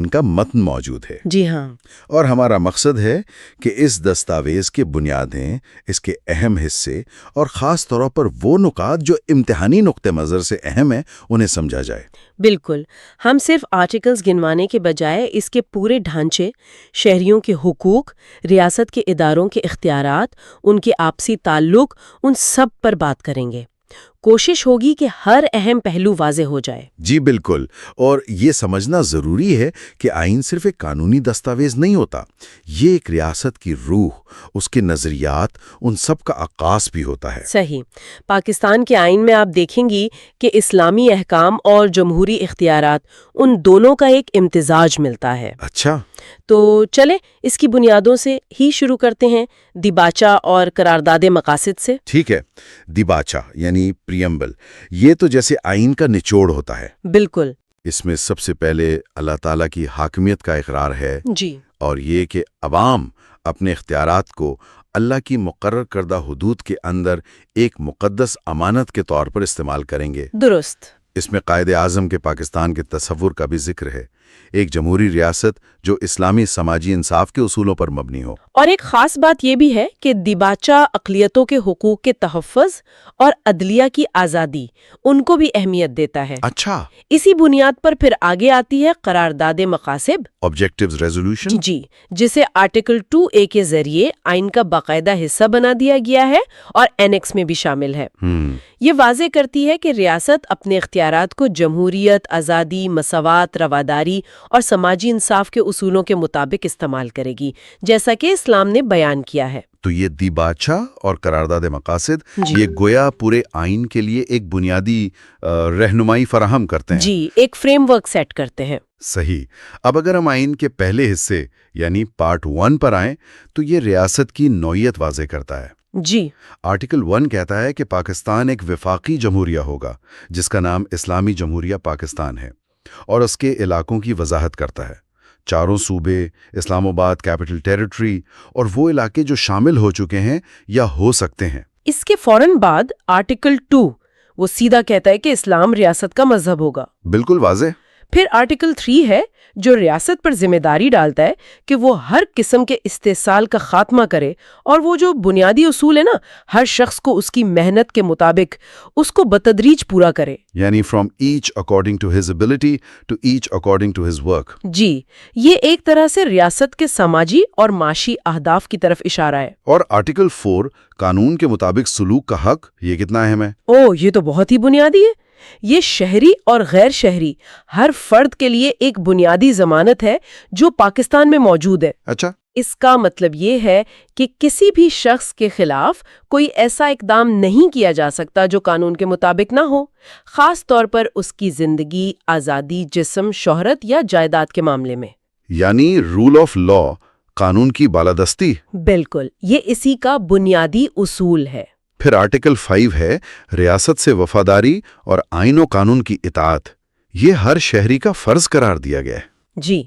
ان کا متن موجود ہے۔ جی ہاں، اور ہمارا مقصد ہے کہ اس دستاویز کی بنیادیں، اس کے اہم حصے اور خاص طور پر وہ نکات جو امتحانی نقطہ نظر سے اہم ہیں انہیں سمجھا جائے۔ بالکل۔ ہم صرف آرٹیکلز گنوانے کے بجائے اس کے پورے ڈھانچے، شہریوں کے حقوق، ریاست کے اداروں کے اختیارات، ان کے آپسی تعلق، ان سب پر بات کریں گے۔ کوشش ہوگی کہ ہر اہم پہلو واضح ہو جائے۔ جی بالکل، اور یہ سمجھنا ضروری ہے کہ آئین صرف ایک قانونی دستاویز نہیں ہوتا، یہ ایک ریاست کی روح، اس کے نظریات، ان سب کا عکاس بھی ہوتا ہے۔ صحیح۔ پاکستان کے آئین میں آپ دیکھیں گی کہ اسلامی احکام اور جمہوری اختیارات، ان دونوں کا ایک امتزاج ملتا ہے۔ اچھا، تو چلیں اس کی بنیادوں سے ہی شروع کرتے ہیں، دیباچہ اور قرارداد مقاصد سے۔ ٹھیک ہے۔ دیباچہ یعنی پریمبل، یہ تو جیسے آئین کا نچوڑ ہوتا ہے۔ بالکل۔ اس میں سب سے پہلے اللہ تعالیٰ کی حاکمیت کا اقرار ہے، جی، اور یہ کہ عوام اپنے اختیارات کو اللہ کی مقرر کردہ حدود کے اندر ایک مقدس امانت کے طور پر استعمال کریں گے۔ درست۔ اس میں قائد اعظم کے پاکستان کے تصور کا بھی ذکر ہے، ایک جمہوری ریاست جو اسلامی سماجی انصاف کے اصولوں پر مبنی ہو۔ اور ایک خاص بات یہ بھی ہے کہ دیباچہ اقلیتوں کے حقوق کے تحفظ اور عدلیہ کی آزادی، ان کو بھی اہمیت دیتا ہے۔ اچھا، اسی بنیاد پر پھر آگے آتی ہے قرارداد مقاصد، آبجیکٹیوز ریزولوشن۔ جی، جسے آرٹیکل 2A کے ذریعے آئین کا باقاعدہ حصہ بنا دیا گیا ہے اور اینیکس میں بھی شامل ہے۔ یہ واضح کرتی ہے کہ ریاست اپنے اختیارات کو جمہوریت، آزادی، مساوات، رواداری اور سماجی انصاف کے اصولوں کے مطابق استعمال کرے گی، جیسا کہ اسلام نے بیان کیا ہے۔ تو یہ دیباچہ اور قرارداد مقاصد، جی، یہ گویا پورے آئین کے لیے ایک بنیادی رہنمائی فراہم کرتے ہیں۔ جی، ایک فریم ورک سیٹ کرتے ہیں۔ صحیح۔ اب اگر ہم آئین کے پہلے حصے یعنی پارٹ 1 پر آئیں تو یہ ریاست کی نوعیت واضح کرتا ہے۔ جی، آرٹیکل 1 کہتا ہے کہ پاکستان ایک وفاقی جمہوریہ ہوگا جس کا نام اسلامی جمہوریہ پاکستان ہے، اور اس کے علاقوں کی وضاحت کرتا ہے۔ چاروں صوبے، اسلام آباد کیپٹل ٹیریٹری اور وہ علاقے جو شامل ہو چکے ہیں یا ہو سکتے ہیں۔ اس کے فوراً بعد آرٹیکل 2 وہ سیدھا کہتا ہے کہ اسلام ریاست کا مذہب ہوگا۔ بالکل واضح۔ پھر آرٹیکل 3 ہے جو ریاست پر ذمہ داری ڈالتا ہے کہ وہ ہر قسم کے استحصال کا خاتمہ کرے، اور وہ جو بنیادی اصول ہے نا، ہر شخص کو اس کی محنت کے مطابق اس کو بتدریج پورا کرے۔ یعنی from each according to his ability to each according to his work. جی، یہ ایک طرح سے ریاست کے سماجی اور معاشی اہداف کی طرف اشارہ ہے۔ اور آرٹیکل 4 قانون کے مطابق سلوک کا حق، یہ کتنا اہم ہے؟ یہ تو بہت ہی بنیادی ہے۔ یہ شہری اور غیر شہری ہر فرد کے لیے ایک بنیادی ضمانت ہے جو پاکستان میں موجود ہے۔ اچھا، اس کا مطلب یہ ہے کہ کسی بھی شخص کے خلاف کوئی ایسا اقدام نہیں کیا جا سکتا جو قانون کے مطابق نہ ہو، خاص طور پر اس کی زندگی، آزادی، جسم، شہرت یا جائیداد کے معاملے میں۔ یعنی رول آف لا، قانون کی بالادستی۔ بالکل، یہ اسی کا بنیادی اصول ہے۔ پھر آرٹیکل 5 ہے ریاست سے وفاداری اور آئین و قانون کی اطاعت، یہ ہر شہری کا فرض قرار دیا گیا ہے۔ جی،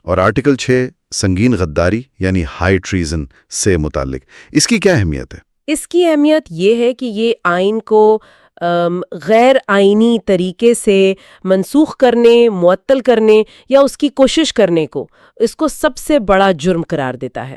اور آرٹیکل 6 سنگین غداری یعنی ہائی ٹریزن سے متعلق، اس کی کیا اہمیت ہے؟ اس کی اہمیت یہ ہے کہ یہ آئین کو غیر آئینی طریقے سے منسوخ کرنے، معطل کرنے یا اس کی کوشش کرنے کو اس کو سب سے بڑا جرم قرار دیتا ہے۔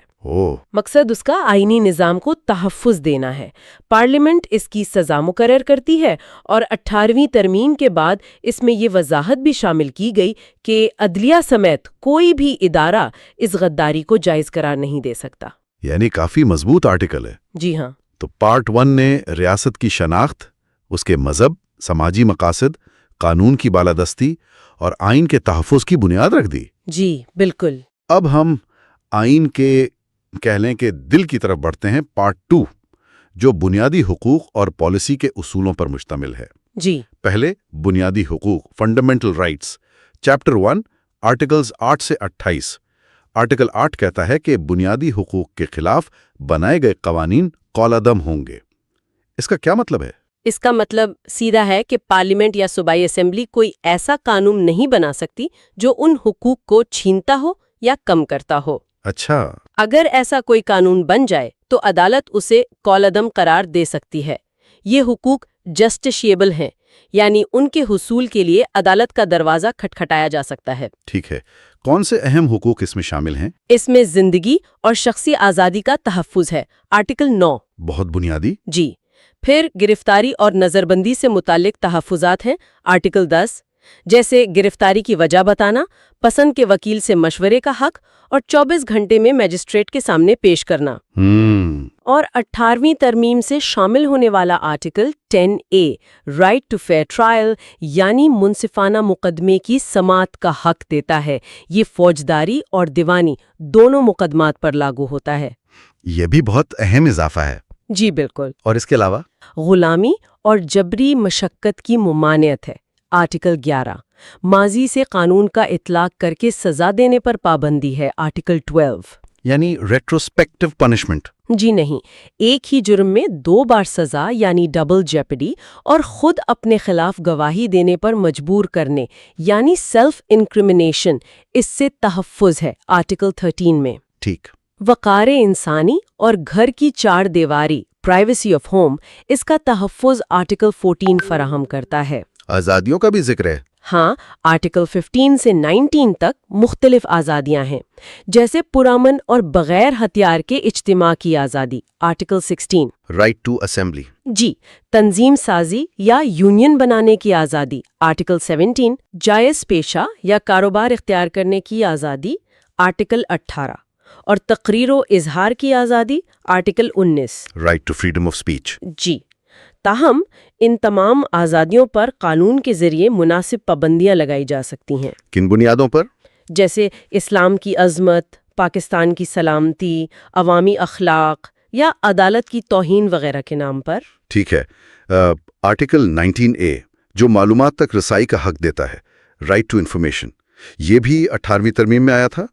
مقصد اس کا آئینی نظام کو تحفظ دینا ہے۔ پارلیمنٹ اس کی سزا مقرر کرتی ہے، اور 18ویں ترمیم کے بعد اس میں یہ وضاحت بھی شامل کی گئی کہ عدلیہ سمیت کوئی بھی ادارہ اس غداری کو جائز قرار نہیں دے سکتا۔ یعنی کافی مضبوط آرٹیکل ہے۔ جی ہاں۔ تو پارٹ 1 نے ریاست کی شناخت، اس کے مذہب، سماجی مقاصد، قانون کی بالادستی اور آئین کے تحفظ کی بنیاد رکھ دی۔ جی بالکل۔ اب ہم آئین کے کہہ لیں کہ دل کی طرف بڑھتے ہیں، پارٹ 2، جو بنیادی حقوق اور پالیسی کے اصولوں پر مشتمل ہے۔ جی، پہلے بنیادی حقوق، فنڈامنٹل رائٹس، چیپٹر 1، آرٹیکلز 8 سے 28۔ آرٹیکل 8 کہتا ہے کہ بنیادی حقوق کے خلاف بنائے گئے قوانین کالعدم ہوں گے۔ اس کا کیا مطلب ہے؟ اس کا مطلب سیدھا ہے کہ پارلیمنٹ یا صوبائی اسمبلی کوئی ایسا قانون نہیں بنا سکتی جو ان حقوق کو چھینتا ہو یا کم کرتا ہو۔ اچھا، اگر ایسا کوئی قانون بن جائے تو عدالت اسے کالعدم قرار دے سکتی ہے۔ یہ حقوق جسٹیشیبل ہیں، یعنی ان کے حصول کے لیے عدالت کا دروازہ کھٹکھٹایا جا سکتا ہے۔ ٹھیک ہے۔ کون سے اہم حقوق اس میں شامل ہیں؟ اس میں زندگی اور شخصی آزادی کا تحفظ ہے، آرٹیکل 9۔ بہت بنیادی۔ جی۔ پھر گرفتاری اور نظر بندی سے متعلق تحفظات ہیں، آرٹیکل 10، جیسے گرفتاری کی وجہ بتانا، پسند کے وکیل سے مشورے کا حق اور 24 گھنٹے میں میجسٹریٹ کے سامنے پیش کرنا۔ اور 18ویں ترمیم سے شامل ہونے والا article 10A، right to fair trial, یعنی منصفانہ مقدمے کی سماعت کا حق دیتا ہے۔ یہ فوجداری اور دیوانی دونوں مقدمات پر لاگو ہوتا ہے۔ یہ بھی بہت اہم اضافہ ہے۔ جی بالکل۔ اور اس کے علاوہ غلامی اور جبری مشقت کی ممانعت ہے، آرٹیکل 11۔ ماضی سے قانون کا اطلاق کر کے سزا دینے پر پابندی ہے، آرٹیکل 12۔ یعنی ریٹروسپیکٹو پنشمنٹ۔ جی نہیں، ایک ہی جرم میں 2 بار سزا یعنی ڈبل جیپڈی، اور خود اپنے خلاف گواہی دینے پر مجبور کرنے یعنی سیلف انکریمنیشن، اس سے تحفظ ہے، آرٹیکل 13 میں۔ ٹھیک۔ وقار انسانی اور گھر کی 4 دیواری، پرائیویسی آف ہوم، اس کا تحفظ آرٹیکل 14 فراہم کرتا ہے۔ آزادیوں کا بھی ذکر ہے۔ ہاں، آرٹیکل 15 سے 19 تک مختلف آزادیاں ہیں، جیسے پرامن اور بغیر ہتھیار کے اجتماع کی آزادی، آرٹیکل 16۔ Right to assembly. جی، تنظیم سازی یا یونین بنانے کی آزادی، آرٹیکل 17۔ جائز پیشہ یا کاروبار اختیار کرنے کی آزادی، آرٹیکل 18۔ اور تقریر و اظہار کی آزادی، article 19۔ Right to freedom of speech. جی، تاہم ان تمام آزادیوں پر قانون کے ذریعے مناسب پابندیاں لگائی جا سکتی ہیں۔ کن بنیادوں پر؟ جیسے اسلام کی عظمت، پاکستان کی سلامتی، عوامی اخلاق یا عدالت کی توہین وغیرہ کے نام پر۔ ٹھیک ہے۔ آرٹیکل 19A جو معلومات تک رسائی کا حق دیتا ہے، رائٹ ٹو انفارمیشن، یہ بھی 18ویں ترمیم میں آیا تھا۔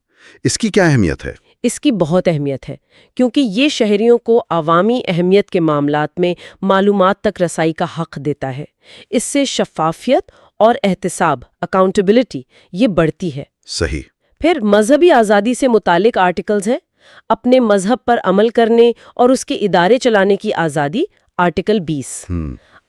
اس کی کیا اہمیت ہے؟ اس کی بہت اہمیت ہے، کیونکہ یہ شہریوں کو عوامی اہمیت کے معاملات میں معلومات تک رسائی کا حق دیتا ہے۔ اس سے شفافیت اور احتساب، اکاؤنٹیبلٹی، یہ بڑھتی ہے۔ صحیح۔ پھر مذہبی آزادی سے متعلق آرٹیکلز ہیں، اپنے مذہب پر عمل کرنے اور اس کے ادارے چلانے کی آزادی، آرٹیکل 20۔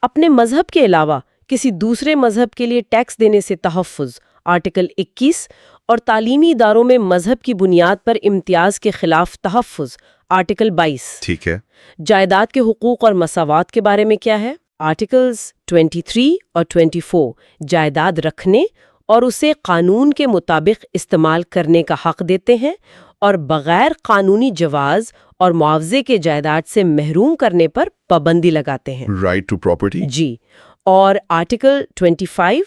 اپنے مذہب کے علاوہ کسی دوسرے مذہب کے لیے ٹیکس دینے سے تحفظ، آرٹیکل 21۔ اور تعلیمی اداروں میں مذہب کی بنیاد پر امتیاز کے خلاف تحفظ، آرٹیکل 22۔ ٹھیک ہے۔ جائیداد کے حقوق اور مساوات کے بارے میں کیا ہے؟ آرٹیکلز 23 اور 24 جائیداد رکھنے اور اسے قانون کے مطابق استعمال کرنے کا حق دیتے ہیں، اور بغیر قانونی جواز اور معاوضے کے جائیداد سے محروم کرنے پر پابندی لگاتے ہیں۔ Right to property. جی، اور آرٹیکل 25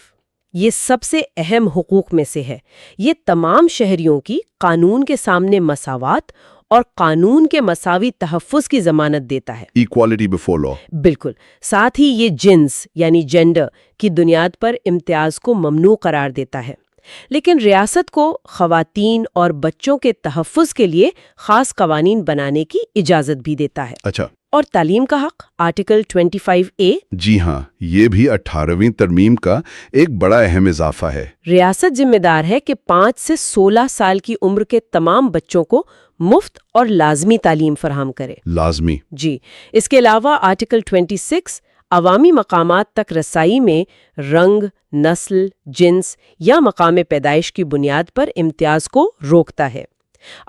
یہ سب سے اہم حقوق میں سے ہے۔ یہ تمام شہریوں کی قانون کے سامنے مساوات اور قانون کے مساوی تحفظ کی ضمانت دیتا ہے۔ ایکوالٹی بیفور لا۔ بالکل۔ ساتھ ہی یہ جنس یعنی جینڈر کی بنیاد پر امتیاز کو ممنوع قرار دیتا ہے، لیکن ریاست کو خواتین اور بچوں کے تحفظ کے لیے خاص قوانین بنانے کی اجازت بھی دیتا ہے۔ اچھا۔ اور تعلیم کا حق، آرٹیکل 25A۔ جی ہاں، یہ بھی 18ویں ترمیم کا ایک بڑا اہم اضافہ ہے۔ ریاست ذمہ دار ہے کہ 5 سے 16 سال کی عمر کے تمام بچوں کو مفت اور لازمی تعلیم فراہم کرے۔ لازمی۔ جی، اس کے علاوہ آرٹیکل 26 عوامی مقامات تک رسائی میں رنگ، نسل، جنس یا مقام پیدائش کی بنیاد پر امتیاز کو روکتا ہے۔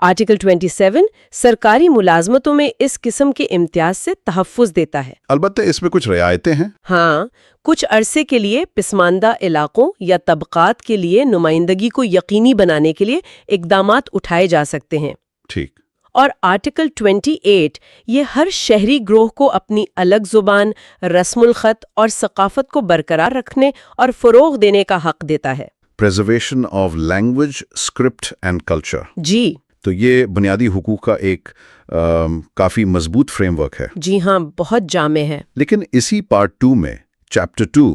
آرٹیکل 27 سرکاری ملازمتوں میں اس قسم کے امتیاز سے تحفظ دیتا ہے۔ البتہ اس میں کچھ رعایتیں ہیں۔ ہاں، کچھ عرصے کے لیے پسماندہ علاقوں یا طبقات کے لیے نمائندگی کو یقینی بنانے کے لیے اقدامات اٹھائے جا سکتے ہیں۔ ٹھیک۔ اور آرٹیکل 28 یہ ہر شہری گروہ کو اپنی الگ زبان، رسم الخط اور ثقافت کو برقرار رکھنے اور فروغ دینے کا حق دیتا ہے۔ Preservation of language, script and culture. جی، تو یہ بنیادی حقوق کا ایک کافی مضبوط فریم ورک ہے۔ جی ہاں، بہت جامع ہے۔ لیکن اسی پارٹ 2 میں چیپٹر 2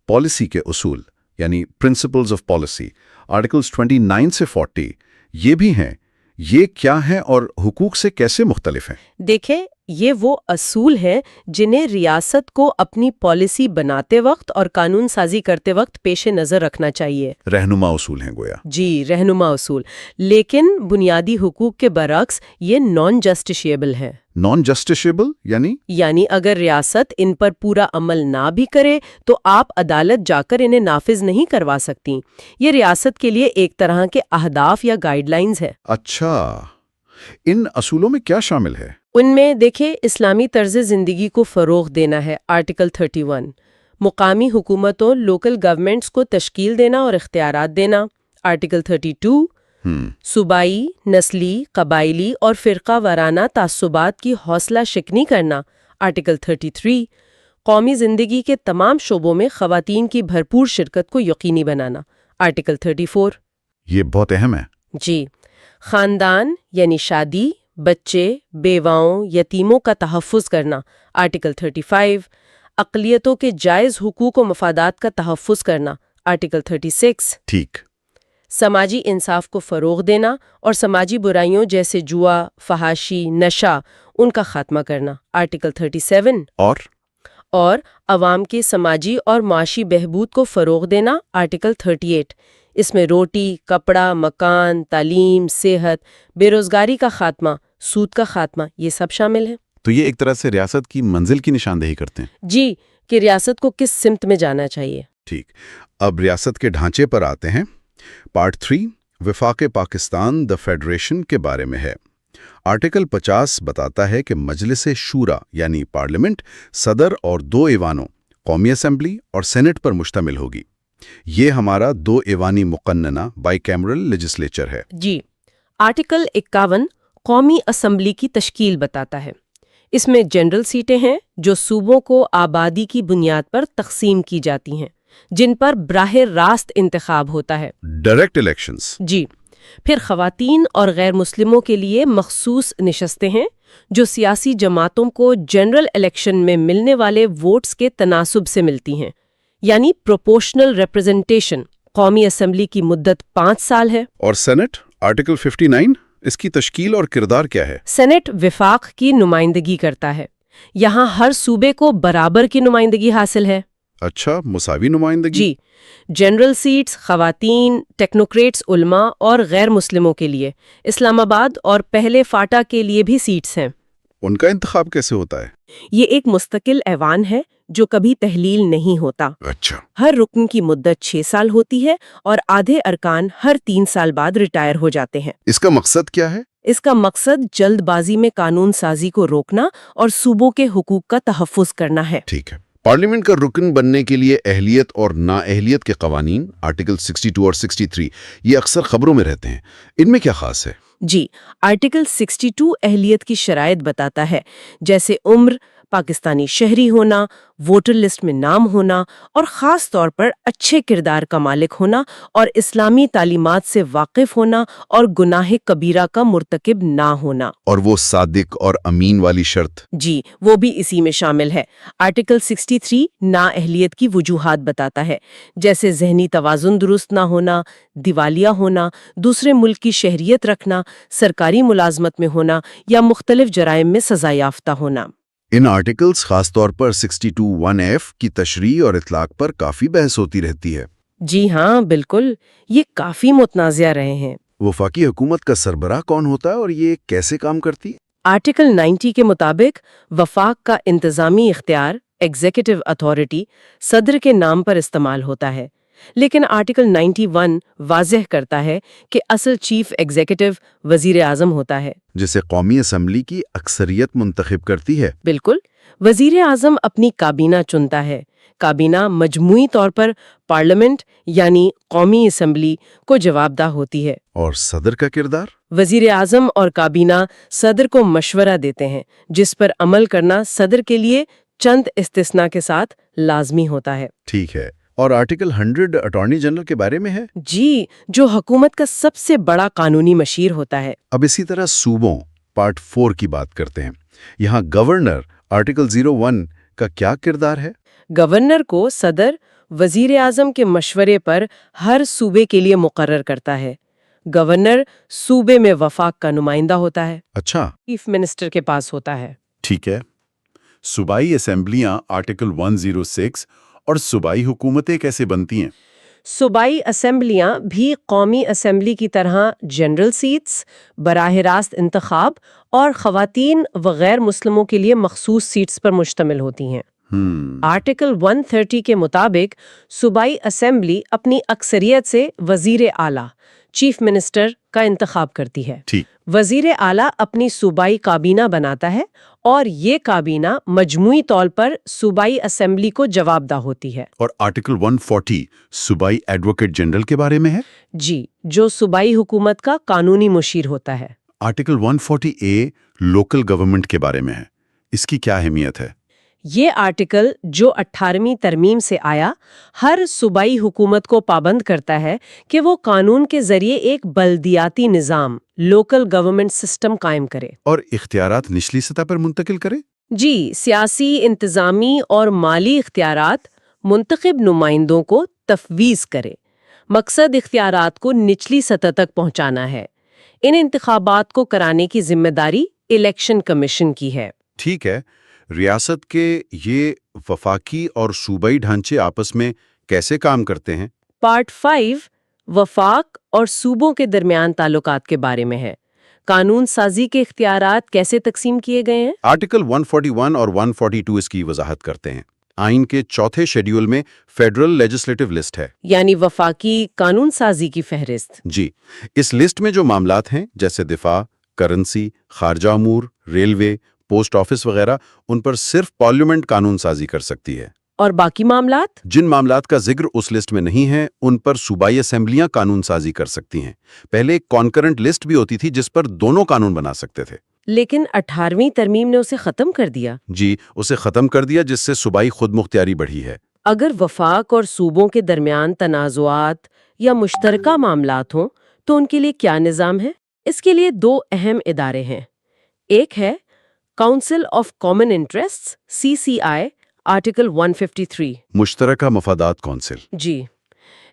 پالیسی کے اصول یعنی پرنسپلز آف پالیسی، آرٹیکلز 29 سے 40 یہ بھی ہیں۔ یہ کیا ہیں اور حقوق سے کیسے مختلف ہیں؟ دیکھیں، یہ وہ اصول ہیں جنہیں ریاست کو اپنی پالیسی بناتے وقت اور قانون سازی کرتے وقت پیش نظر رکھنا چاہیے۔ رہنما اصول ہیں گویا۔ جی، رہنما اصول۔ لیکن بنیادی حقوق کے برعکس یہ نان جسٹیشیبل ہیں۔ نان جسٹیشیبل یعنی اگر ریاست ان پر پورا عمل نہ بھی کرے تو آپ عدالت جا کر انہیں نافذ نہیں کروا سکتی۔ یہ ریاست کے لیے ایک طرح کے اہداف یا گائیڈ لائنز ہے۔ اچھا، ان اصولوں میں کیا شامل ہے؟ ان میں دیکھیں، اسلامی طرز زندگی کو فروغ دینا ہے، آرٹیکل 31۔ مقامی حکومتوں لوکل گورنمنٹس کو تشکیل دینا اور اختیارات دینا، آرٹیکل 32۔ صوبائی، نسلی، قبائلی اور فرقہ وارانہ تعصبات کی حوصلہ شکنی کرنا، آرٹیکل 33۔ قومی زندگی کے تمام شعبوں میں خواتین کی بھرپور شرکت کو یقینی بنانا، آرٹیکل 34۔ یہ بہت اہم ہے۔ جی، خاندان یعنی شادی، بچے، بیواؤں، یتیموں کا تحفظ کرنا، آرٹیکل 35۔ اقلیتوں کے جائز حقوق و مفادات کا تحفظ کرنا، آرٹیکل 36۔ ٹھیک۔ سماجی انصاف کو فروغ دینا اور سماجی برائیوں جیسے جوا، فحاشی، نشہ، ان کا خاتمہ کرنا، آرٹیکل 37۔ اور عوام کے سماجی اور معاشی بہبود کو فروغ دینا، آرٹیکل 38۔ اس میں روٹی، کپڑا، مکان، تعلیم، صحت، بے روزگاری کا خاتمہ، سود کا خاتمہ، یہ سب شامل ہیں۔ تو یہ ایک طرح سے ریاست کی منزل کی نشاندہی کرتے ہیں۔ جی، کہ ریاست کو کس سمت میں جانا چاہیے۔ ٹھیک، اب ریاست کے ڈھانچے پر آتے ہیں۔ پارٹ 3 وفاق پاکستان دا فیڈریشن کے بارے میں ہے۔ آرٹیکل 50 بتاتا ہے کہ مجلس شورا یعنی پارلیمنٹ صدر اور 2 ایوانوں قومی اسمبلی اور سینٹ پر مشتمل ہوگی۔ یہ ہمارا 2 ایوانی مقننہ بائی کیمرل لیجسلیچر ہے۔ جی، آرٹیکل 51 قومی اسمبلی کی تشکیل بتاتا ہے۔ اس میں جنرل سیٹیں ہیں جو صوبوں کو آبادی کی بنیاد پر تقسیم کی جاتی ہیں، جن پر براہ راست انتخاب ہوتا ہے، ڈائریکٹ الیکشنز۔ جی۔ پھر خواتین اور غیر مسلموں کے لیے مخصوص نشستیں ہیں جو سیاسی جماعتوں کو جنرل الیکشن میں ملنے والے ووٹس کے تناسب سے ملتی ہیں، یعنی پروپورشنل ریپرزنٹیشن۔ قومی اسمبلی کی مدت 5 سال ہے۔ اور سینٹ، آرٹیکل 59، اس کی تشکیل اور کردار کیا ہے؟ سینٹ وفاق کی نمائندگی کرتا ہے۔ یہاں ہر صوبے کو برابر کی نمائندگی حاصل ہے۔ اچھا، مساوی نمائندگی۔ جی، جنرل سیٹس خواتین، ٹیکنوکریٹس، علماء اور غیر مسلموں کے لیے، اسلام آباد اور پہلے فاٹا کے لیے بھی سیٹس ہیں۔ ان کا انتخاب کیسے ہوتا ہے؟ یہ ایک مستقل ایوان ہے جو کبھی تحلیل نہیں ہوتا۔ اچھا، ہر رکن کی مدت 6 سال ہوتی ہے اور آدھے ارکان ہر 3 سال بعد ریٹائر ہو جاتے ہیں۔ اس کا مقصد کیا ہے؟ اس کا مقصد جلد بازی میں قانون سازی کو روکنا اور صوبوں کے حقوق کا تحفظ کرنا ہے۔ ٹھیک ہے۔ پارلیمنٹ کا رکن بننے کے لیے اہلیت اور نااہلیت کے قوانین، آرٹیکل 62 اور 63، یہ اکثر خبروں میں رہتے ہیں۔ ان میں کیا خاص ہے؟ جی، آرٹیکل 62 اہلیت کی شرائط بتاتا ہے، جیسے عمر، پاکستانی شہری ہونا، ووٹر لسٹ میں نام ہونا اور خاص طور پر اچھے کردار کا مالک ہونا اور اسلامی تعلیمات سے واقف ہونا اور گناہ کبیرہ کا مرتکب نہ ہونا۔ اور وہ صادق اور امین والی شرط؟ جی، وہ بھی اسی میں شامل ہے۔ آرٹیکل 63 نااہلیت کی وجوہات بتاتا ہے، جیسے ذہنی توازن درست نہ ہونا، دیوالیہ ہونا، دوسرے ملک کی شہریت رکھنا، سرکاری ملازمت میں ہونا یا مختلف جرائم میں سزا یافتہ ہونا۔ ان آرٹیکلز خاص طور پر 62(1)(f) کی تشریح اور اطلاق پر کافی بحث ہوتی رہتی ہے۔ جی ہاں، بالکل، یہ کافی متنازع رہے ہیں۔ وفاقی حکومت کا سربراہ کون ہوتا ہے اور یہ کیسے کام کرتی ہے؟ آرٹیکل 90 کے مطابق وفاق کا انتظامی اختیار، ایگزیکٹو اتھارٹی، صدر کے نام پر استعمال ہوتا ہے، لیکن آرٹیکل 91 واضح کرتا ہے کہ اصل چیف ایگزیکٹو وزیر اعظم ہوتا ہے، جسے قومی اسمبلی کی اکثریت منتخب کرتی ہے۔ بالکل۔ وزیر اعظم اپنی کابینہ چنتا ہے۔ کابینہ مجموعی طور پر پارلیمنٹ یعنی قومی اسمبلی کو جوابدہ ہوتی ہے۔ اور صدر کا کردار؟ وزیر اعظم اور کابینہ صدر کو مشورہ دیتے ہیں، جس پر عمل کرنا صدر کے لیے چند استثناء کے ساتھ لازمی ہوتا ہے۔ ٹھیک ہے۔ اور آرٹیکل 100 اٹارنی جنرل کے بارے میں ہے؟ جی، جو حکومت کا سب سے بڑا قانونی مشیر ہوتا ہے۔ اب اسی طرح صوبوں، پارٹ 4 کی بات کرتے ہیں۔ یہاں گورنر، آرٹیکل 01 کا کیا کردار ہے؟ گورنر کو صدر وزیر اعظم کے مشورے پر ہر صوبے کے لیے مقرر کرتا ہے۔ گورنر صوبے میں وفاق کا نمائندہ ہوتا ہے، اچھا، چیف منسٹر کے پاس ہوتا ہے۔ ٹھیک ہے۔ صوبائی اسمبلیاں، آرٹیکل 106، اور صوبائی حکومتیں کیسے بنتی ہیں؟ صوبائی اسمبلیاں بھی قومی اسمبلی کی طرح جنرل سیٹس، براہ راست انتخاب اور خواتین و غیر مسلموں کے لیے مخصوص سیٹس پر مشتمل ہوتی ہیں۔ آرٹیکل 130 کے مطابق صوبائی اسمبلی اپنی اکثریت سے وزیر اعلیٰ چیف منسٹر کا انتخاب کرتی ہے۔ وزیر اعلیٰ اپنی صوبائی کابینہ بناتا ہے اور یہ کابینہ مجموعی طور پر صوبائی اسمبلی کو جواب دہ ہوتی ہے۔ اور آرٹیکل 140 صوبائی ایڈوکیٹ جنرل کے بارے میں ہے؟ جی، جو صوبائی حکومت کا قانونی مشیر ہوتا ہے۔ آرٹیکل 140A لوکل گورنمنٹ کے بارے میں ہے، اس کی کیا اہمیت ہے؟ یہ آرٹیکل جو 18ویں ترمیم سے آیا، ہر صوبائی حکومت کو پابند کرتا ہے کہ وہ قانون کے ذریعے ایک بلدیاتی نظام، لوکل گورنمنٹ سسٹم قائم کرے اور اختیارات نچلی سطح پر منتقل کرے؟ جی، سیاسی، انتظامی اور مالی اختیارات منتخب نمائندوں کو تفویض کرے۔ مقصد اختیارات کو نچلی سطح تک پہنچانا ہے۔ ان انتخابات کو کرانے کی ذمہ داری الیکشن کمیشن کی ہے۔ ٹھیک ہے، ریاست کے یہ وفاقی اور صوبائی ڈھانچے آپس میں کیسے کام کرتے ہیں؟ پارٹ 5 وفاق اور صوبوں کے درمیان تعلقات کے بارے میں ہے۔ قانون سازی کے اختیارات کیسے تقسیم کیے گئے ہیں؟ آرٹیکل 141 اور 142 اس کی وضاحت کرتے ہیں۔ آئین کے چوتھے شیڈیول میں فیڈرل لیجسلیٹو لسٹ ہے، یعنی وفاقی قانون سازی کی فہرست۔ جی، اس لسٹ میں جو معاملات ہیں جیسے دفاع، کرنسی، خارجہ امور، ریلوے، پوسٹ آفس وغیرہ، ان پر صرف پارلیمنٹ قانون سازی کر سکتی ہے۔ اور باقی معاملات؟ جن معاملات کا ذکر اس لسٹ میں نہیں ہے ان پر صوبائی اسمبلیاں قانون سازی کر سکتی ہیں۔ پہلے ایک کانکرنٹ لسٹ بھی ہوتی تھی جس پر دونوں قانون بنا سکتے تھے، لیکن 18ویں ترمیم نے اسے ختم کر دیا۔ جی، اسے ختم کر دیا، جس سے صوبائی خود مختاری بڑھی ہے۔ اگر وفاق اور صوبوں کے درمیان تنازعات یا مشترکہ معاملات ہوں تو ان کے لیے کیا نظام ہے؟ اس کے لیے 2 اہم ادارے ہیں۔ ایک ہے council of common interests CCI، article 153۔ مشترکہ مفادات کونسل۔ جی،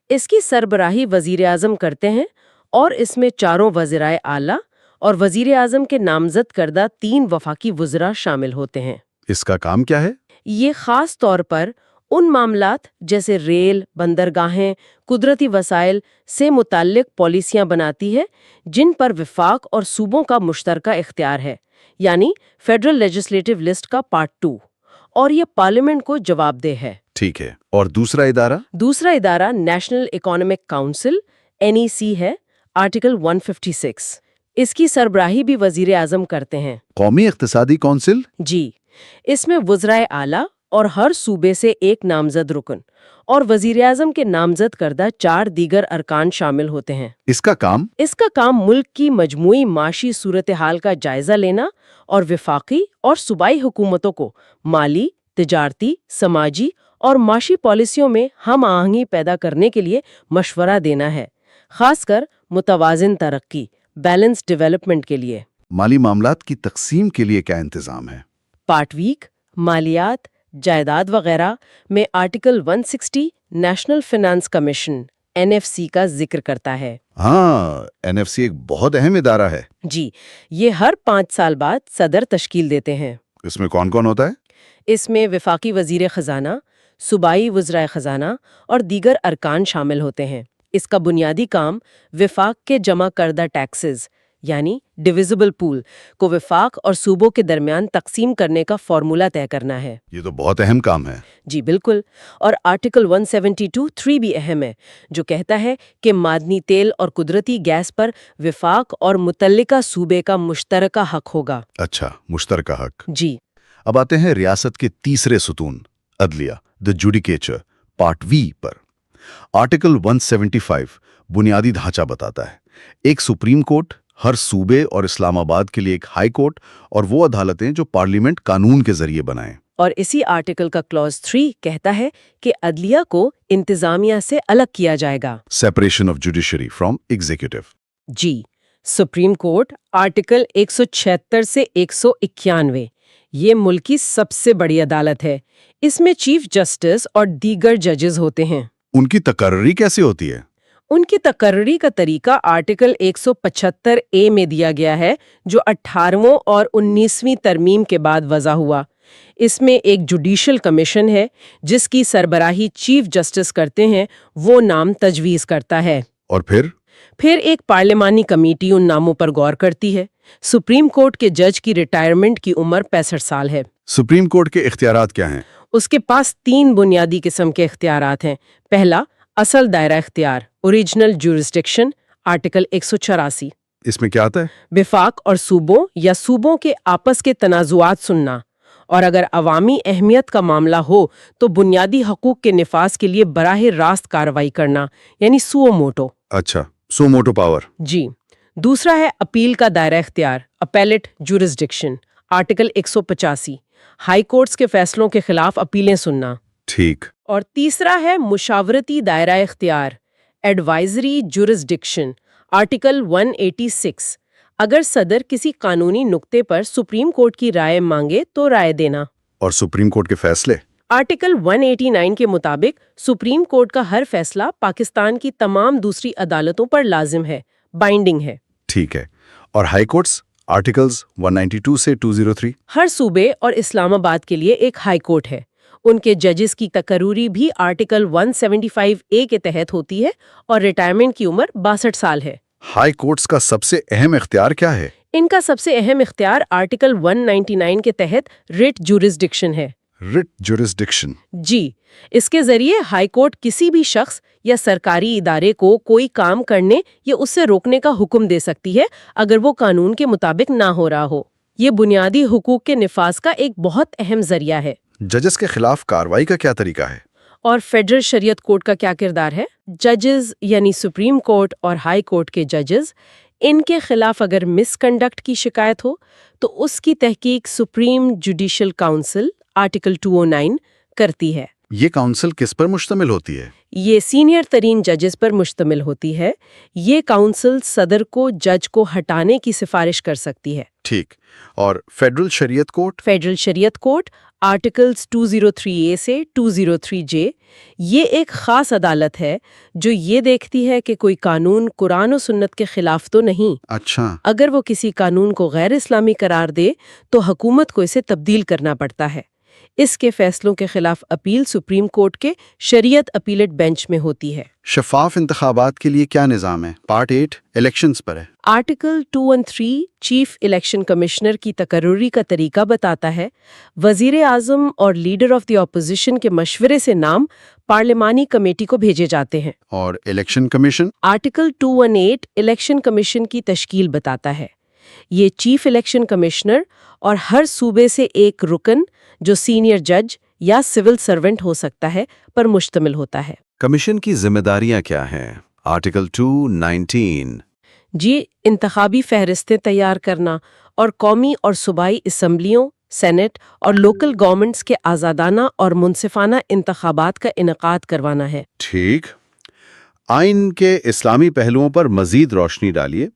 اس کی سربراہی وزیر اعظم کرتے ہیں اور اس میں 4 وزرائے اعلیٰ اور وزیر اعظم کے نامزد کردہ 3 وفاقی وزراء شامل ہوتے ہیں۔ اس کا کام کیا ہے؟ یہ خاص طور پر ان معاملات جیسے ریل، بندرگاہیں، قدرتی وسائل سے متعلق پالیسیاں بناتی ہے جن پر وفاق اور صوبوں کا مشترکہ اختیار ہے، یعنی فیڈرل لیجسلیٹو لسٹ کا پارٹ 2، اور یہ پارلیمنٹ کو جواب دہ ہے۔ ٹھیک ہے، اور دوسرا ادارہ؟ دوسرا ادارہ نیشنل اکنامک کونسل NEC ہے، آرٹیکل 156۔ اس کی سربراہی بھی وزیر اعظم کرتے ہیں۔ قومی اقتصادی کونسل؟ جی، اس میں وزرائے اعلیٰ اور ہر صوبے سے ایک نامزد رکن اور وزیر اعظم کے نامزد کردہ 4 دیگر ارکان شامل ہوتے ہیں۔ اس کا کام؟ اس کا کام ملک کی مجموعی معاشی صورتحال کا جائزہ لینا اور وفاقی اور صوبائی حکومتوں کو مالی، تجارتی، سماجی اور معاشی پالیسیوں میں ہم آہنگی پیدا کرنے کے لیے مشورہ دینا ہے، خاص کر متوازن ترقی، بیلنس ڈیولپمنٹ کے لیے۔ مالی معاملات کی تقسیم کے لیے کیا انتظام ہے؟ پارٹ ویک، مالیات، جائیداد وغیرہ میں article 160 national finance commission NFC کا ذکر کرتا ہے۔ ہاں، NFC ایک بہت اہم ادارہ ہے۔ جی، یہ ہر 5 سال بعد صدر تشکیل دیتے ہیں۔ اس میں کون کون ہوتا ہے؟ اس میں وفاقی وزیر خزانہ، صوبائی وزرائے خزانہ اور دیگر ارکان شامل ہوتے ہیں۔ اس کا بنیادی کام وفاق کے جمع کردہ ٹیکسز یعنی ڈویزبل پول کو وفاق اور صوبوں کے درمیان تقسیم کرنے کا فارمولہ طے کرنا ہے۔ یہ تو بہت اہم کام ہے۔ جی بالکل، اور آرٹیکل 172(3) بھی اہم ہے، جو کہتا ہے کہ معدنی تیل اور قدرتی گیس پر وفاق اور متعلقہ صوبے کا مشترکہ حق ہوگا۔ اچھا، مشترکہ حق۔ جی، اب آتے ہیں ریاست کے تیسرے ستون، عدلیہ، دی جوڈیکیچر، پارٹ وی پر۔ آرٹیکل 175 بنیادی ڈھانچہ بتاتا ہے، ایک سپریم کورٹ، ہر صوبے اور اسلام آباد کے لیے ایک ہائی کورٹ، اور وہ عدالتیں جو پارلیمنٹ قانون کے ذریعے بنائیں۔ اور اسی آرٹیکل کا کلوز 3 کہتا ہے کہ عدلیہ کو انتظامیہ سے الگ کیا جائے گا۔ Separation of judiciary from executive. جی، سپریم کورٹ آرٹیکل 176 سے 191 یہ ملک کی سب سے بڑی عدالت ہے۔ اس میں چیف جسٹس اور دیگر ججز ہوتے ہیں۔ ان کی تقرری کیسے ہوتی ہے؟ ان کی تقرری کا طریقہ آرٹیکل 175A میں دیا گیا ہے، جو 18ویں اور 19ویں ترمیم کے بعد وضع ہوا۔ اس میں ایک جوڈیشل کمیشن ہے جس کی سربراہی چیف جسٹس کرتے ہیں، وہ نام تجویز کرتا ہے۔ اور پھر ایک پارلیمانی کمیٹی ان ناموں پر غور کرتی ہے۔ سپریم کورٹ کے جج کی ریٹائرمنٹ کی عمر 65 سال ہے۔ سپریم کورٹ کے اختیارات کیا ہیں؟ اس کے پاس 3 بنیادی قسم کے اختیارات ہیں۔ پہلا، اصل دائرہ اختیار، اوریجنل جورسڈکشن، آرٹیکل 184۔ اس میں کیا آتا ہے؟ وفاق اور صوبوں یا صوبوں کے آپس کے تنازعات سننا، اور اگر عوامی اہمیت کا معاملہ ہو تو بنیادی حقوق کے نفاذ کے لیے براہ راست کارروائی کرنا، یعنی سو موٹو۔ اچھا، سو موٹو پاور۔ جی۔ دوسرا ہے اپیل کا دائرہ اختیار، appellate jurisdiction, article 185، high courts کے فیصلوں کے خلاف اپیلیں سننا۔ ٹھیک۔ اور تیسرا ہے مشاورتی دائرہ اختیار، ایڈوائزری جورسڈکشن، آرٹیکل 186، اگر صدر کسی قانونی نکتے پر سپریم کورٹ کی رائے مانگے تو رائے دینا۔ اور سپریم کورٹ کے فیصلے؟ آرٹیکل 189 کے مطابق سپریم کورٹ کا ہر فیصلہ پاکستان کی تمام دوسری عدالتوں پر لازم ہے، بائنڈنگ ہے۔ ٹھیک ہے۔ اور ہائی کورٹس؟ آرٹیکلز 192 سے 203؟ ہر صوبے اور اسلام آباد کے لیے ایک ہائی کورٹ ہے۔ ان کے ججز کی تقرری بھی آرٹیکل 175A کے تحت ہوتی ہے اور ریٹائرمنٹ کی عمر 62 سال ہے۔ ہائی کورٹس کا سب سے اہم اختیار کیا ہے؟ ان کا سب سے اہم اختیار آرٹیکل 199 کے تحت ریٹ جورسڈکشن ہے۔ Writ jurisdiction? جی، اس کے ذریعے ہائی کورٹ کسی بھی شخص یا سرکاری ادارے کو کوئی کام کرنے یا اس سے روکنے کا حکم دے سکتی ہے اگر وہ قانون کے مطابق نہ ہو رہا ہو۔ یہ بنیادی حقوق کے نفاذ کا ایک بہت اہم ذریعہ ہے۔ ججز کے خلاف کارروائی کا کیا طریقہ ہے؟ اور فیڈرل شریعت کورٹ کا کیا کردار ہے؟ ججز یعنی سپریم کورٹ اور ہائی کورٹ کے ججز، ان کے خلاف اگر مس کنڈکٹ کی شکایت ہو تو اس کی تحقیق سپریم جوڈیشل کونسل، آرٹیکل 209 کرتی ہے۔ یہ کونسل کس پر مشتمل ہوتی ہے؟ یہ سینئر ترین ججز پر مشتمل ہوتی ہے۔ یہ کونسل صدر کو جج کو ہٹانے کی سفارش کر سکتی ہے۔ ٹھیک۔ اور فیڈرل شریعت کورٹ؟ فیڈرل شریعت کورٹ، آرٹیکلز 203A سے 203J، یہ ایک خاص عدالت ہے جو یہ دیکھتی ہے کہ کوئی قانون قرآن و سنت کے خلاف تو نہیں۔ اچھا۔ اگر وہ کسی قانون کو غیر اسلامی قرار دے تو حکومت کو اسے تبدیل کرنا پڑتا ہے۔ اس کے فیصلوں کے خلاف اپیل سپریم کورٹ کے شریعت اپیلیٹ بینچ میں ہوتی ہے۔ شفاف انتخابات کے لیے کیا نظام ہے؟ پارٹ 8 الیکشنز پر ہے۔ آرٹیکل 213 چیف الیکشن کمشنر کی تقرری کا طریقہ بتاتا ہے۔ وزیر اعظم اور لیڈر آف دی اپوزیشن کے مشورے سے نام پارلیمانی کمیٹی کو بھیجے جاتے ہیں۔ اور election commission? Article 218 election commission کی تشکیل بتاتا ہے۔ یہ چیف الیکشن کمشنر اور ہر صوبے سے ایک رکن جو سینئر جج یا سول سرونٹ ہو سکتا ہے پر مشتمل ہوتا ہے۔ کمیشن کی ذمہ داریاں کیا ہیں؟ آرٹیکل 219۔ جی، انتخابی فہرستیں تیار کرنا اور قومی اور صوبائی اسمبلیوں، سینٹ اور لوکل گورنمنٹس کے آزادانہ اور منصفانہ انتخابات کا انعقاد کروانا ہے۔ ٹھیک۔ آئین کے اسلامی پہلوؤں پر مزید روشنی ڈالیے۔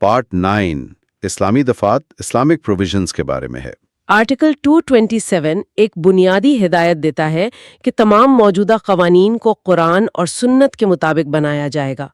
پارٹ 9 اسلامی دفعات اسلامک پروویژنز کے بارے میں ہے۔ آرٹیکل 227 ایک بنیادی ہدایت دیتا ہے کہ تمام موجودہ قوانین کو قرآن اور سنت کے مطابق بنایا جائے گا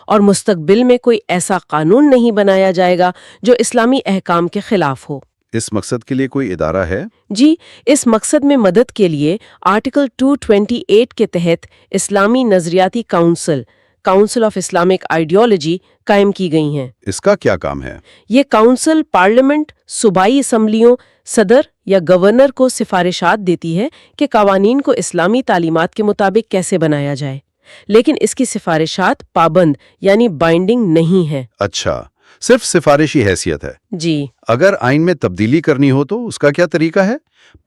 اور مستقبل میں کوئی ایسا قانون نہیں بنایا جائے گا جو اسلامی احکام کے خلاف ہو۔ اس مقصد کے لیے کوئی ادارہ ہے؟ جی، اس مقصد میں مدد کے لیے آرٹیکل 228 کے تحت اسلامی نظریاتی کونسل آف اسلامک آئیڈیالوجی قائم کی گئی ہیں۔ اس کا کیا کام ہے؟ یہ کونسل پارلیمنٹ، صوبائی اسمبلیوں، صدر یا گورنر کو سفارشات دیتی ہے کہ قوانین کو اسلامی تعلیمات کے مطابق کیسے بنایا جائے، لیکن اس کی سفارشات پابند یعنی بائنڈنگ نہیں ہیں۔ اچھا، صرف سفارشی حیثیت ہے۔ جی۔ اگر آئین میں تبدیلی کرنی ہو تو اس کا کیا طریقہ ہے؟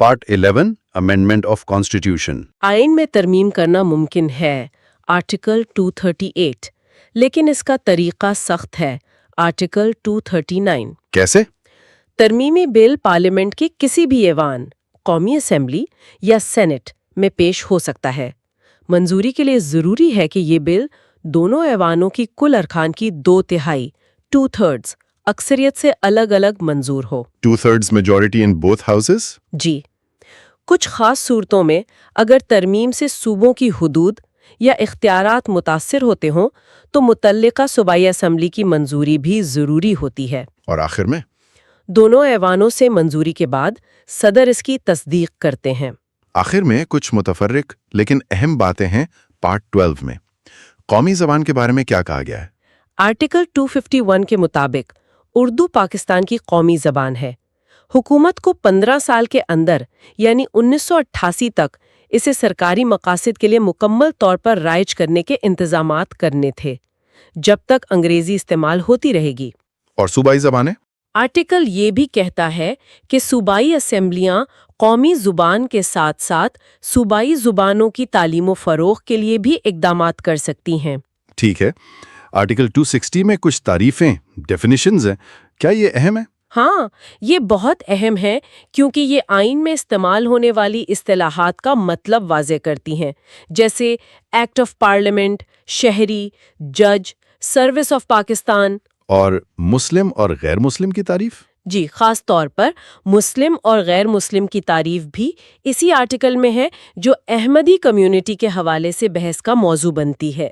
Part 11 amendment of constitution. آئین میں ترمیم کرنا ممکن ہے، آرٹیکل 238، لیکن اس کا طریقہ سخت ہے، آرٹیکل 239۔ کیسے؟ ترمیمی بل پارلیمنٹ کے کسی بھی ایوان، قومی اسمبلی یا سینٹ میں پیش ہو سکتا ہے۔ منظوری کے لیے ضروری ہے کہ یہ بل دونوں ایوانوں کی کل ارکان کی 2/3 2/3 اکثریت سے الگ الگ منظور ہو۔ 2/3 میجورٹی ان بوتھ ہاؤسز؟ جی۔ کچھ خاص صورتوں میں اگر ترمیم سے صوبوں کی حدود یا اختیارات متاثر ہوتے ہوں تو متعلقہ صوبائی اسمبلی کی منظوری بھی ضروری ہوتی ہے۔ اور آخر میں دونوں ایوانوں سے منظوری کے بعد صدر اس کی تصدیق کرتے ہیں۔ آخر میں کچھ متفرق لیکن اہم باتیں ہیں پارٹ 12 میں۔ قومی زبان کے بارے میں کیا کہا گیا ہے؟ آرٹیکل 251 کے مطابق اردو پاکستان کی قومی زبان ہے۔ حکومت کو 15 سال کے اندر یعنی 1988 تک اسے سرکاری مقاصد کے لیے مکمل طور پر رائج کرنے کے انتظامات کرنے تھے، جب تک انگریزی استعمال ہوتی رہے گی۔ اور صوبائی زبانیں؟ آرٹیکل یہ بھی کہتا ہے کہ صوبائی اسمبلیاں قومی زبان کے ساتھ ساتھ صوبائی زبانوں کی تعلیم و فروغ کے لیے بھی اقدامات کر سکتی ہیں۔ ٹھیک ہے۔ آرٹیکل 260 میں کچھ تعریفیں، ڈیفینیشنز ہیں، کیا یہ اہم ہے؟ ہاں، یہ بہت اہم ہے کیونکہ یہ آئین میں استعمال ہونے والی اصطلاحات کا مطلب واضح کرتی ہیں، جیسے ایکٹ آف پارلیمنٹ، شہری، جج، سروس آف پاکستان۔ اور مسلم اور غیر مسلم کی تعریف؟ جی، خاص طور پر مسلم اور غیر مسلم کی تعریف بھی اسی آرٹیکل میں ہے، جو احمدی کمیونٹی کے حوالے سے بحث کا موضوع بنتی ہے۔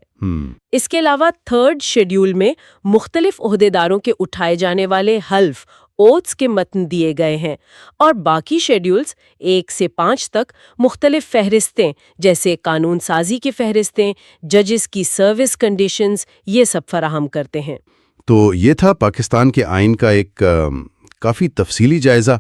اس کے علاوہ 3rd شیڈیول میں مختلف عہدیداروں کے اٹھائے جانے والے حلف اوتھس کے متن دیے گئے ہیں، اور باقی شیڈیولز 1 سے 5 تک مختلف فہرستیں جیسے قانون سازی کی فہرستیں، ججز کی سروس کنڈیشنز، یہ سب فراہم کرتے ہیں۔ تو یہ تھا پاکستان کے آئین کا ایک کافی تفصیلی جائزہ۔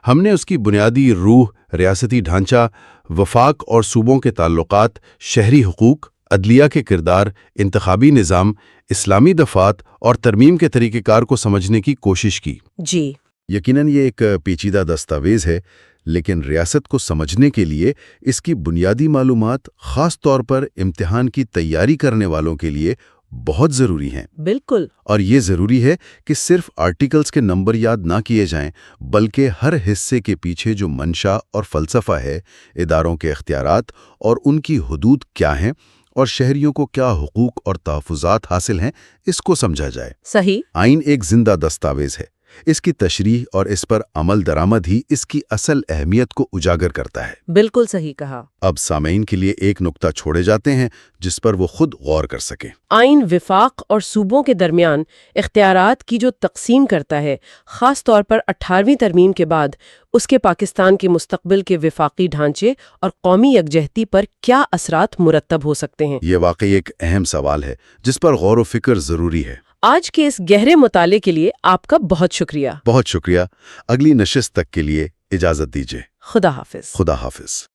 ہم نے اس کی بنیادی روح، ریاستی ڈھانچہ، وفاق اور صوبوں کے تعلقات، شہری حقوق، عدلیہ کے کردار، انتخابی نظام، اسلامی دفعات اور ترمیم کے طریقہ کار کو سمجھنے کی کوشش کی۔ جی، یقیناً یہ ایک پیچیدہ دستاویز ہے، لیکن ریاست کو سمجھنے کے لیے اس کی بنیادی معلومات، خاص طور پر امتحان کی تیاری کرنے والوں کے لیے بہت ضروری ہیں۔ بالکل۔ اور یہ ضروری ہے کہ صرف آرٹیکلز کے نمبر یاد نہ کیے جائیں، بلکہ ہر حصے کے پیچھے جو منشا اور فلسفہ ہے، اداروں کے اختیارات اور ان کی حدود کیا ہیں، اور شہریوں کو کیا حقوق اور تحفظات حاصل ہیں، اس کو سمجھا جائے۔ صحیح۔ آئین ایک زندہ دستاویز ہے۔ اس کی تشریح اور اس پر عمل درآمد ہی اس کی اصل اہمیت کو اجاگر کرتا ہے۔ بالکل صحیح کہا۔ اب سامعین کے لیے ایک نقطہ چھوڑے جاتے ہیں جس پر وہ خود غور کر سکیں۔ آئین وفاق اور صوبوں کے درمیان اختیارات کی جو تقسیم کرتا ہے، خاص طور پر 18ویں ترمیم کے بعد اس کے پاکستان کے مستقبل کے وفاقی ڈھانچے اور قومی یکجہتی پر کیا اثرات مرتب ہو سکتے ہیں؟ یہ واقعی ایک اہم سوال ہے جس پر غور و فکر ضروری ہے۔ آج کے اس گہرے مطالعے کے لیے آپ کا بہت شکریہ۔ بہت شکریہ۔ اگلی نشست تک کے لیے اجازت دیجیے۔ خدا حافظ۔ خدا حافظ۔